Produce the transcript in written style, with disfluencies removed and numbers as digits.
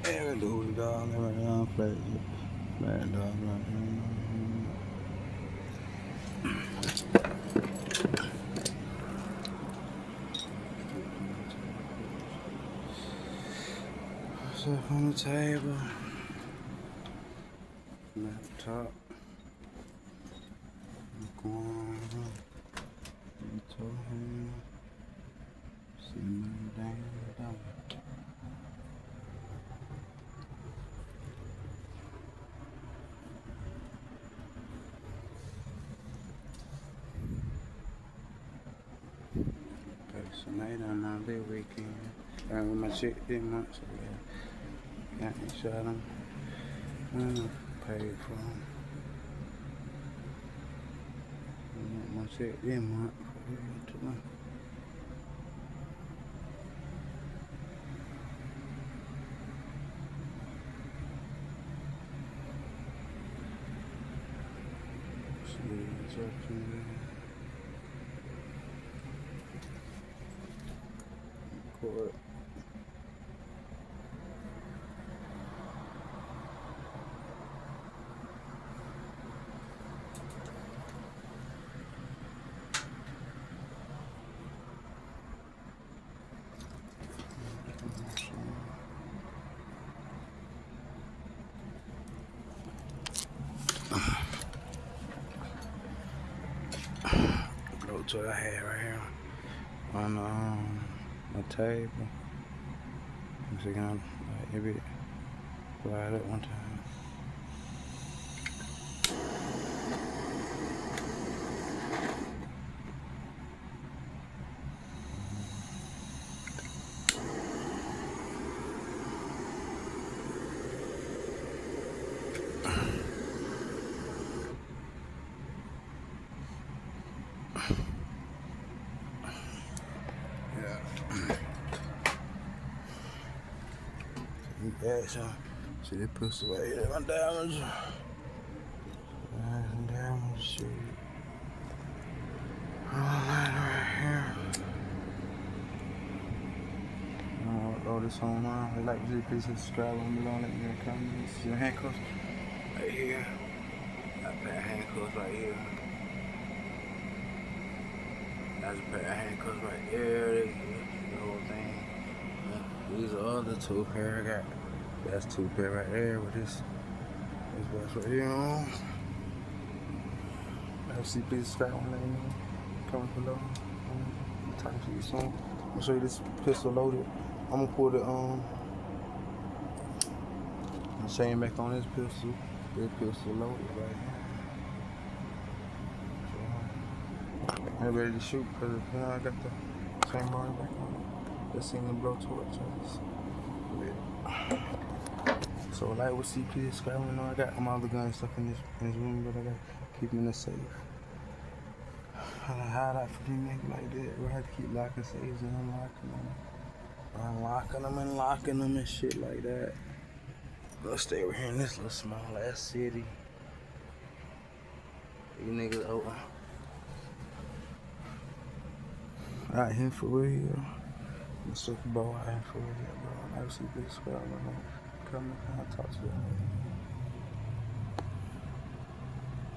Yeah, dude, dog, right now, flat dog, right now. Stuff on the table, laptop, see my damn dog. So night on my big weekend. With my chick this month, so yeah. Got me shot them. Paid for them. My chick this month. Court. Blowtorch I had right here on my table. So gonna like every slide at one time. Yeah, so see this pistol right here, my diamonds. Diamonds, shit. All that right here. Throw this on now. Like, please subscribe on below, let me know in the comments. See the handcuffs right here. Got a pair of handcuffs right here. That's a pair of handcuffs right there. The whole thing. These are the two pair I got. That's two pair right there with this box right here on. See, please subscribe on that. Comment below. Talk to you soon. I'm gonna show you this pistol loaded. I'm gonna pull the chain back on this pistol. This pistol loaded right here. I'm ready to shoot because I got the chain bar back on. Just seen the blowtorch. So like with CP subscribing, I got my other guns stuck in this room, but I gotta keep them in the safe. I hide out for them niggas like that. We have to keep locking safes and unlocking them. Unlocking them and locking them and shit like that. Let's stay over here in this little small ass city. These niggas open. out here for real. The Super Bowl out here for real, bro. I never see this square. I'm gonna come and talk to you.